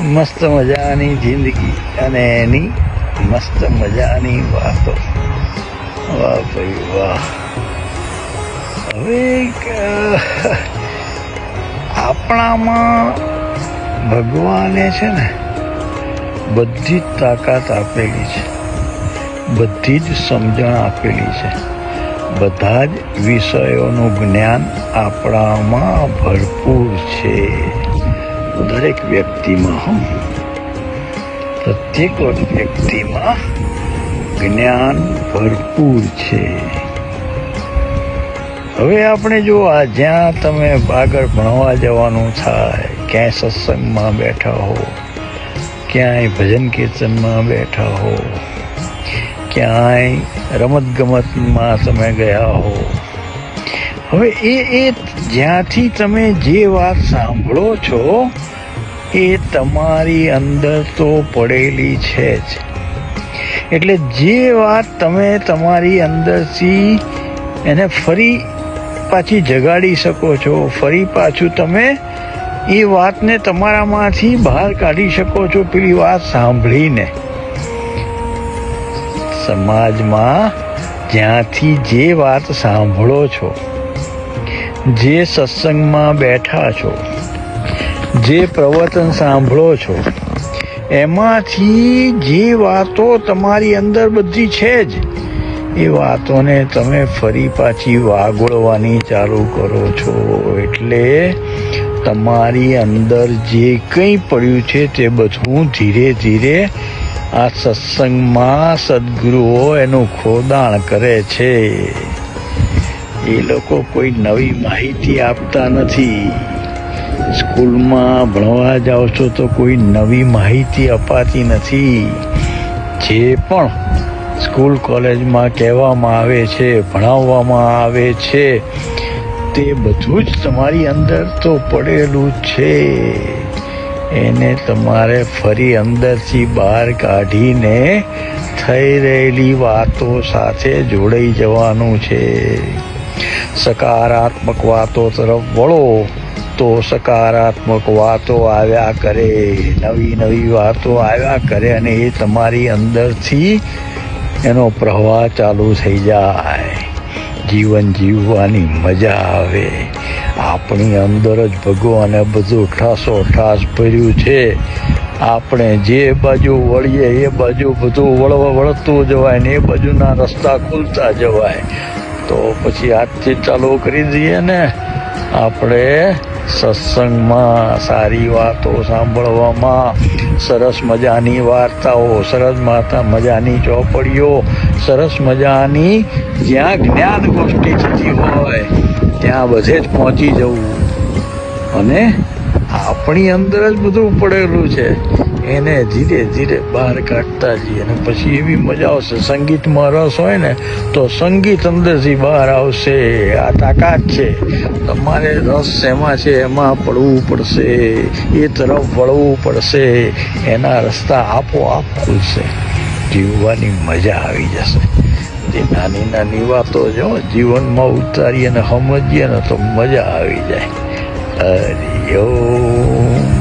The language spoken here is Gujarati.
મસ્ત મજાની જિંદગી અને એની મસ્ત મજાની વાતો. વાહ ભાઈ વાહ. હવે આપણામાં ભગવાને છે ને બધી જ તાકાત આપેલી છે, બધી જ સમજણ આપેલી છે, બધા જ વિષયોનું જ્ઞાન આપણામાં ભરપૂર છે. દરેક વ્યક્તિમાં, પ્રત્યેક વ્યક્તિમાં જ્ઞાન ભરપૂર છે. હવે આપણે જો આ જ્યાં તમે આગળ ભણવા જવાનું થાય, ક્યાંય સત્સંગમાં બેઠા હો, ક્યાંય ભજન કીર્તનમાં બેઠા હો, ક્યાંય રમતગમતમાં તમે ગયા હો, હવે એ જ્યાંથી તમે જે વાત સાંભળો છો એ તમારી અંદર તો પડેલી છે જ. એટલે જે વાત તમે તમારી અંદરથી એને ફરી પાછી જગાડી શકો છો, ફરી પાછું તમે એ વાતને તમારામાંથી બહાર કાઢી શકો છો પેલી વાત સાંભળીને. સમાજમાં જ્યાંથી જે વાત સાંભળો છો, જે સત્સંગમાં બેઠા છો, જે પ્રવચન સાંભળો છો, એમાંથી જે વાતો તમારી અંદર બધી છે જ, એ વાતોને તમે ફરી પાછી વાગોળવાની ચાલુ કરો છો. એટલે તમારી અંદર જે કંઈ પડ્યું છે તે બધું ધીરે ધીરે આ સત્સંગમાં સદગુરુઓ એનું ખોદાણ કરે છે. એ લોકો કોઈ નવી માહિતી આપતા નથી. સ્કૂલમાં ભણવા જાઓ છો તો કોઈ નવી માહિતી અપાતી નથી. જે પણ સ્કૂલ કોલેજમાં કહેવામાં આવે છે, ભણાવવામાં આવે છે, તે બધું જ તમારી અંદર તો પડેલું છે. એને તમારે ફરી અંદરથી બહાર કાઢીને થઈ રહેલી વાતો સાથે જોડાઈ જવાનું છે. સકારાત્મક વાતો તરફ વળો તો સકારાત્મક વાતો આવ્યા કરે, નવી નવી વાતો આવ્યા કરે અને એ તમારી અંદરથી એનો પ્રવાહ ચાલુ થઈ જાય. જીવન જીવવાની મજા આવે. આપણી અંદર જ ભગવાને બધું ઠાસો-ઠાસ ભર્યું છે. આપણે જે બાજુ વળીએ એ બાજુ બધું વળતું જવાય ને એ બાજુના રસ્તા ખુલતા જવાય. તો પછી આજથી ચાલુ કરી દઈએ ને આપણે સત્સંગમાં, સારી વાતો સાંભળવામાં, સરસ મજાની વાર્તાઓ, સરસ મજાની ચોપડીઓ, સરસ મજાની જ્યાં જ્ઞાન ગોષ્ઠી થતી હોય ત્યાં બધે જ પહોંચી જવું અને આપણી અંદર જ બધું પડેલું છે એને ધીરે ધીરે બહાર કાઢતા જઈએ. અને પછી એવી મજા આવશે. સંગીતમાં રસ હોય ને તો સંગીત અંદરથી બહાર આવશે. આ તાકાત છે. તમારે રસ એમાં છે, એમાં પડવું પડશે, એ તરફ વળવું પડશે. એના રસ્તા આપોઆપ ખુલશે. જીવવાની મજા આવી જશે. જે નાની નાની વાતો જો જીવનમાં ઉતારીએ અને સમજીએ ને તો મજા આવી જાય. હરિ ઓમ.